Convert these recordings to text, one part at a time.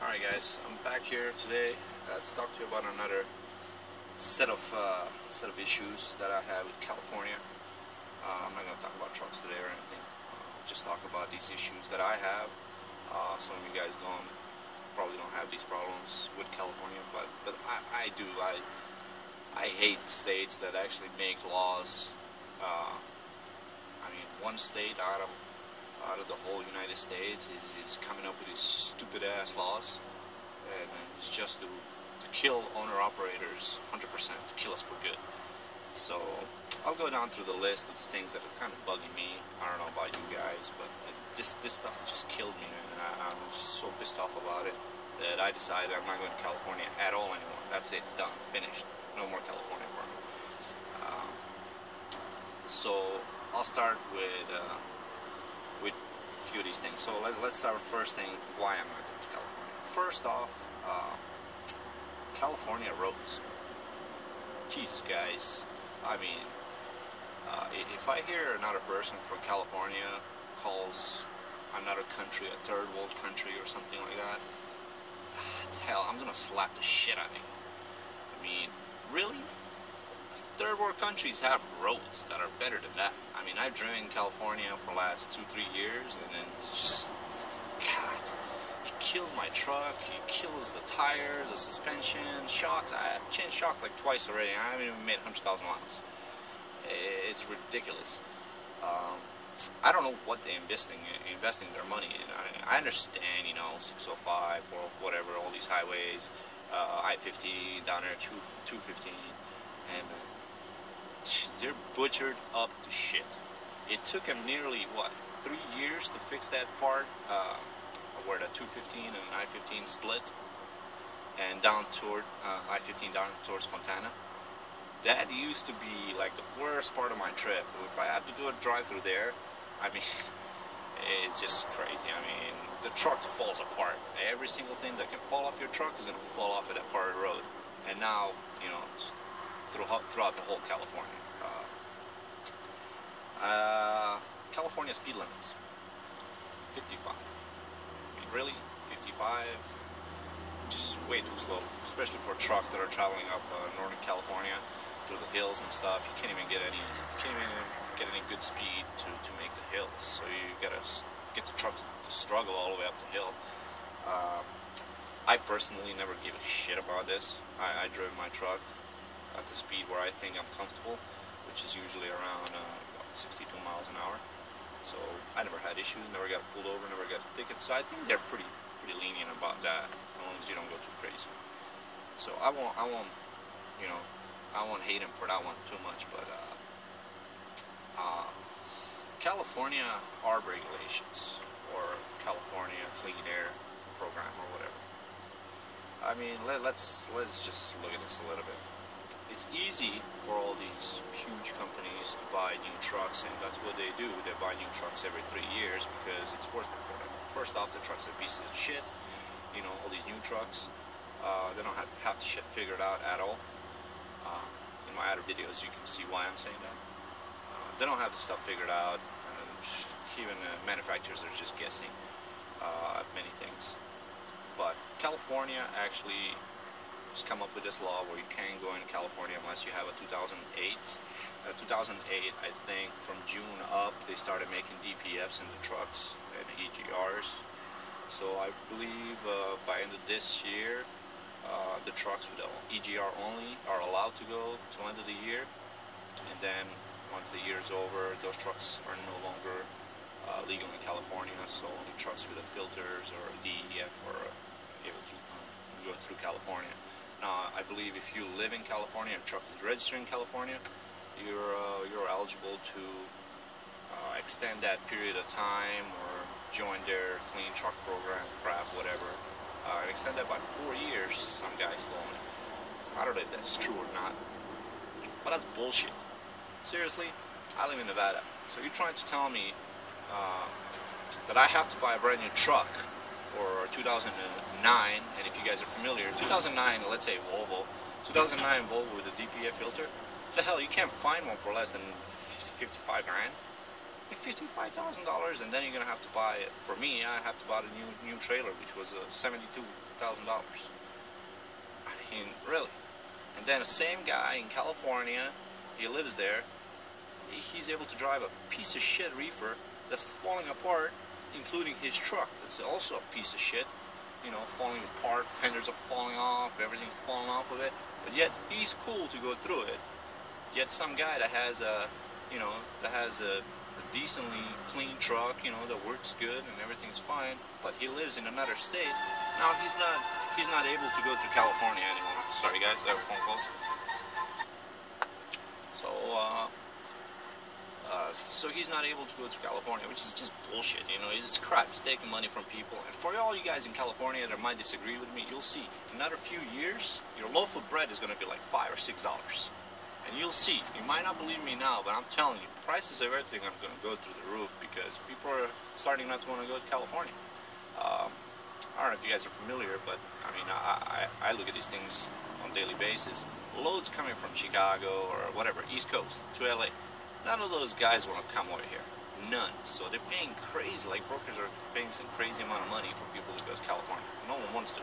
Alright guys, I'm back here today to talk to you about another set of issues that I have with California. I'm not going to talk about trucks today or anything. Just talk about these issues that I have. Some of you guys probably don't have these problems with California, but I do. I hate states that actually make laws. I mean, one state out of the whole United States is coming up with these stupid ass laws, and it's just to kill owner-operators 100%, to kill us for good. So I'll go down through the list of the things that are kind of bugging me. I don't know about you guys, but this stuff just kills me, man. I'm just so pissed off about it that I decided I'm not going to California at all anymore. That's it, done, finished. No more California for me. So I'll start with a few of these things. So let's start with first thing, why I'm not going to California. First off, California roads. Jesus, guys. I mean, if I hear another person from California calls another country a third world country or something like that, hell, I'm gonna slap the shit out of you. I mean, really? Third world countries have roads that are better than that. I mean, I've driven in California for the last 2-3 years, and then it's just, God, it kills my truck, it kills the tires, the suspension, shocks. I changed shocks like twice already. I haven't even made 100,000 miles. It's ridiculous. I don't know what they're investing their money in. I understand, you know, 605 or whatever, all these highways, I-50 down there, 215, and they're butchered up to shit. It took them nearly, what, 3 years to fix that part where the 215 and I-15 split, and down toward I-15 down towards Fontana. That used to be like the worst part of my trip. If I had to go drive through there, I mean, it's just crazy. I mean, the truck falls apart. Every single thing that can fall off your truck is going to fall off at that part of the road. And now, you know, it's throughout the whole California. California speed limits, 55. I mean, really, 55? Just way too slow, especially for trucks that are traveling up Northern California through the hills and stuff. You can't even get any good speed to make the hills. So you gotta get the trucks to struggle all the way up the hill. I personally never give a shit about this. I drove my truck at the speed where I think I'm comfortable, which is usually around 62 miles an hour. So I never had issues, never got pulled over, never got a ticket. So I think they're pretty lenient about that, as long as you don't go too crazy. So I won't hate him for that one too much. But California ARB regulations, or California Clean Air Program, or whatever. I mean, let's just look at this a little bit. It's easy for all these huge companies to buy new trucks, and that's what they do. They buy new trucks every 3 years because it's worth it for them. First off, the trucks are pieces of shit. You know, all these new trucks, they don't have the shit figured out at all. In my other videos, you can see why I'm saying that. They don't have the stuff figured out. Even manufacturers are just guessing at many things. But California actually has come up with this law where you can't go into California unless you have a 2008. 2008, I think, from June up, they started making DPFs in the trucks and EGRs. So I believe by end of this year, the trucks with EGR only are allowed to go till end of the year. And then once the year is over, those trucks are no longer legal in California. So only trucks with the filters or a DEF are able to go through California. Now, I believe if you live in California and truck is registered in California, you're eligible to extend that period of time or join their clean truck program, crap, whatever. Extend that by 4 years, some guys told me. I don't know if that's true or not, but that's bullshit. Seriously, I live in Nevada, so you're trying to tell me that I have to buy a brand new truck, or 2009, and if you guys are familiar, 2009, let's say Volvo, 2009 Volvo with a DPF filter, what the hell, you can't find one for less than 55 grand. $55,000, and then you're gonna have to buy it. For me, I have to buy a new trailer, which was $72,000. I mean, really. And then the same guy in California, he lives there. He's able to drive a piece of shit reefer that's falling apart, including his truck. That's also a piece of shit. You know, falling apart. Fenders are falling off. Everything's falling off of it. But yet he's cool to go through it. Yet some guy that has a, you know, that has a decently clean truck, you know, that works good and everything's fine, but he lives in another state. Now he's not able to go through California anymore. Sorry guys, I have a phone call. So he's not able to go to California, which is just bullshit, you know. It's crap. He's taking money from people. And for all you guys in California that might disagree with me, you'll see in another few years your loaf of bread is going to be like $5 or $6. And you'll see. You might not believe me now, but I'm telling you, prices of everything are going to go through the roof because people are starting not to want to go to California. I don't know if you guys are familiar, but I mean, I look at these things on a daily basis. Loads coming from Chicago or whatever, East Coast to LA. None of those guys want to come over here. None. So they're paying crazy, like brokers are paying some crazy amount of money for people to go to California. No one wants to.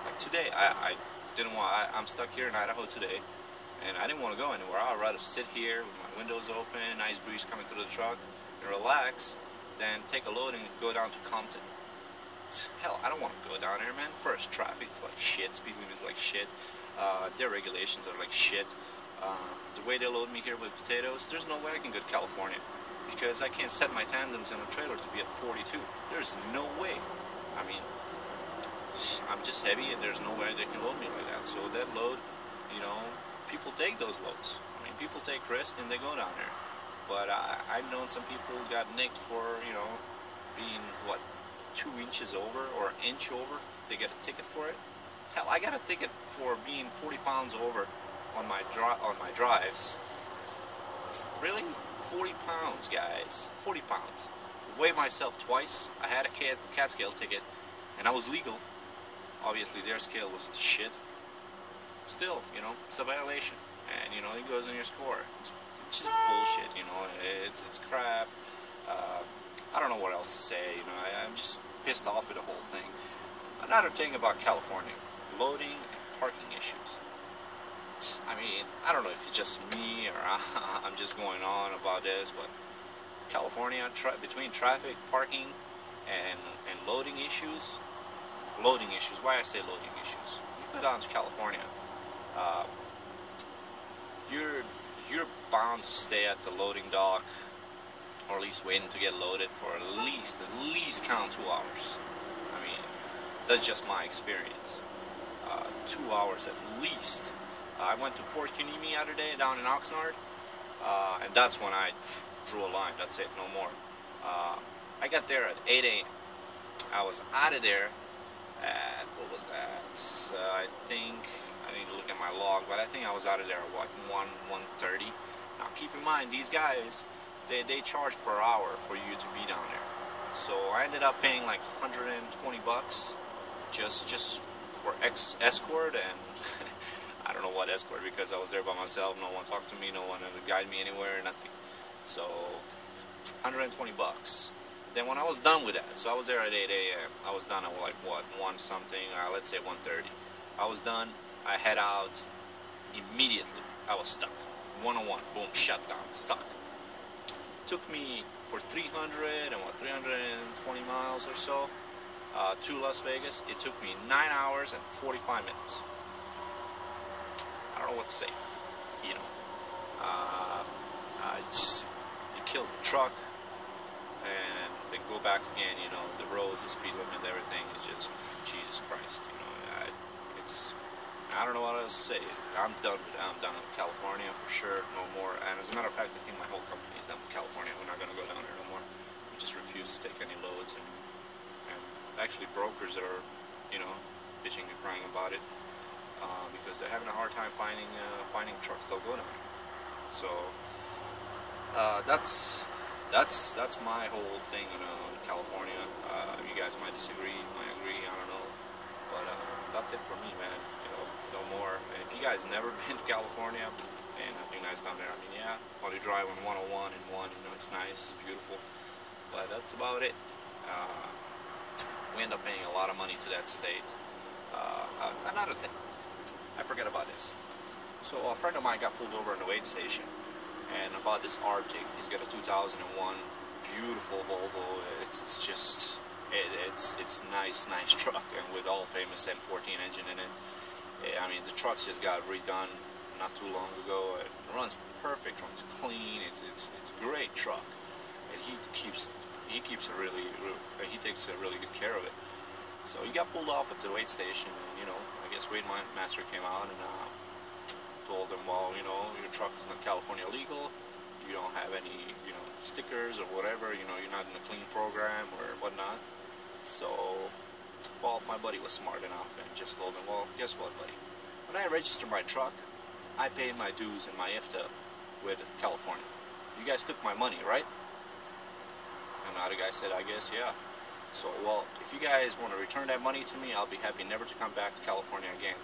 Like today, I didn't want, I'm stuck here in Idaho today, and I didn't want to go anywhere. I'd rather sit here with my windows open, nice breeze coming through the truck, and relax, than take a load and go down to Compton. Hell, I don't want to go down there, man. First, traffic is like shit, speed limit is like shit, their regulations are like shit. The way they load me here with potatoes, there's no way I can go to California because I can't set my tandems in a trailer to be at 42. There's no way. I mean, I'm just heavy and there's no way they can load me like that. So that load, you know, people take those loads. I mean, people take risks and they go down there. But I've known some people who got nicked for, you know, being, what, 2 inches over or an inch over. They get a ticket for it. Hell, I got a ticket for being 40 pounds over on my drives. Really? 40 pounds, guys. 40 pounds. Weighed myself twice. I had a cat scale ticket, and I was legal. Obviously, their scale was shit. Still, you know, it's a violation, and you know it goes on your score. It's just bullshit, you know. It's crap. I don't know what else to say. You know, I'm just pissed off with the whole thing. Another thing about California: loading and parking issues. I mean, I don't know if it's just me or I'm just going on about this, but California, between traffic, parking, and loading issues. Why I say loading issues? You go down to California, you're bound to stay at the loading dock, or at least waiting to get loaded for at least count 2 hours. I mean, that's just my experience. 2 hours at least. I went to Port Kunimi the other day down in Oxnard, and that's when I drew a line. That's it, no more. I got there at 8 a.m. I was out of there at, what was that? I think, I need to look at my log, but I think I was out of there at what, 1:30. Now keep in mind, these guys, they charge per hour for you to be down there. So I ended up paying like $120 just for escort, and I don't know what escort, because I was there by myself. No one talked to me, no one had to guide me anywhere, nothing. So $120. Then when I was done with that, so I was there at 8 a.m. I was done at like what, 1 something, let's say 1:30. I was done. I head out immediately. I was stuck. 101, boom, shut down, stuck. Took me for 320 miles or so to Las Vegas. It took me 9 hours and 45 minutes. I don't know what to say, you know. It kills the truck, and then go back again, you know, the roads, the speed limit, everything is just, Jesus Christ, you know. I don't know what else to say. I'm done with it. I'm done with California for sure, no more. And as a matter of fact, I think my whole company is done with California. We're not going to go down there no more. We just refuse to take any loads, and actually brokers are, you know, bitching and crying about it. Because they're having a hard time finding trucks that'll go down there. So that's my whole thing, you know, in California. You guys might disagree, might agree, I don't know, but that's it for me, man. You know, no more. And if you guys never been to California, and nothing nice down there. I mean, yeah, while you drive on 101 and 1, you know, it's nice, it's beautiful, but that's about it. We end up paying a lot of money to that state. Another thing, I forget about this. So a friend of mine got pulled over in the weigh station, and I bought this Arctic. He's got a 2001 beautiful Volvo. It's just it's nice truck, and with all famous M14 engine in it. I mean, the truck's just got redone not too long ago. It runs perfect, runs clean. It's a great truck, and he takes a really good care of it. So he got pulled off at the weigh station, and you know, I guess Weight Master came out and told him, well, you know, your truck is not California legal. You don't have any, you know, stickers or whatever. You know, you're not in a clean program or whatnot. So, well, my buddy was smart enough and just told him, well, guess what, buddy? When I registered my truck, I paid my dues and my IFTA with California. You guys took my money, right? And the other guy said, I guess, yeah. So, well, if you guys want to return that money to me, I'll be happy never to come back to California again.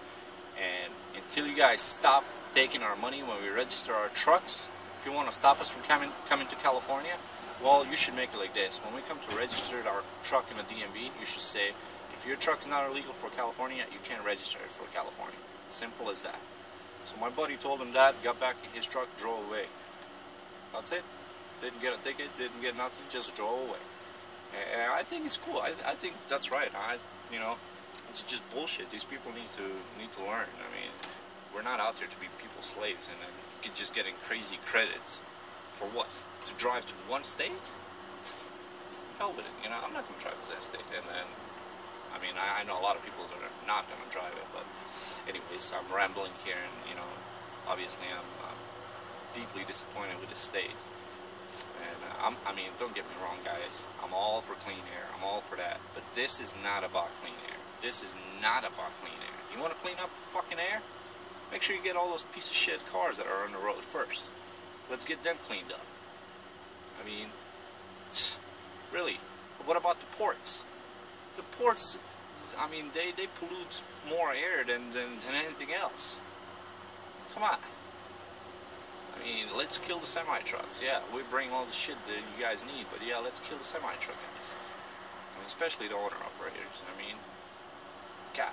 And until you guys stop taking our money when we register our trucks, if you want to stop us from coming to California, well, you should make it like this. When we come to register our truck in a DMV, you should say, if your truck is not illegal for California, you can't register it for California. Simple as that. So my buddy told him that, got back in his truck, drove away. That's it. Didn't get a ticket, didn't get nothing, just drove away. And I think it's cool. I think that's right. You know, it's just bullshit. These people need to learn. I mean, we're not out there to be people's slaves and then just getting crazy credits for what? To drive to one state? Hell with it. You know, I'm not going to drive to that state. And then, I mean, I know a lot of people that are not going to drive it. But anyways, I'm rambling here, and you know, obviously I'm deeply disappointed with the state. And I mean, don't get me wrong, guys. I'm all for clean air. I'm all for that. But this is not about clean air. This is not about clean air. You want to clean up fucking air? Make sure you get all those piece of shit cars that are on the road first. Let's get them cleaned up. I mean, really. But what about the ports? The ports, I mean, they pollute more air than anything else. Come on. I mean, let's kill the semi-trucks. Yeah, we bring all the shit that you guys need, but yeah, let's kill the semi-truck guys. I mean, especially the owner-operators. I mean, God.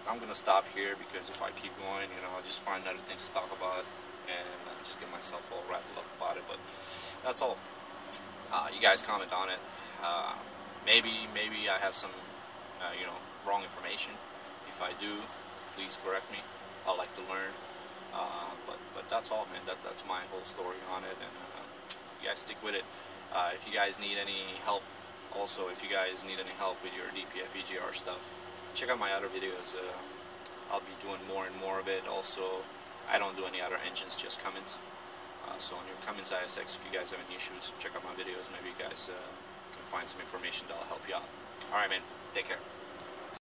I'm gonna stop here, because if I keep going, you know, I'll just find other things to talk about, and I'll just get myself all rattled up about it. But that's all. You guys comment on it. Maybe I have some, you know, wrong information. If I do, please correct me. I like to learn. But that's all, man. That's my whole story on it, and you guys stick with it. If you guys need any help, also, if you guys need any help with your DPF EGR stuff, check out my other videos. I'll be doing more and more of it. Also, I don't do any other engines, just Cummins. So on your Cummins ISX, if you guys have any issues, check out my videos. Maybe you guys can find some information that'll help you out. Alright, man. Take care.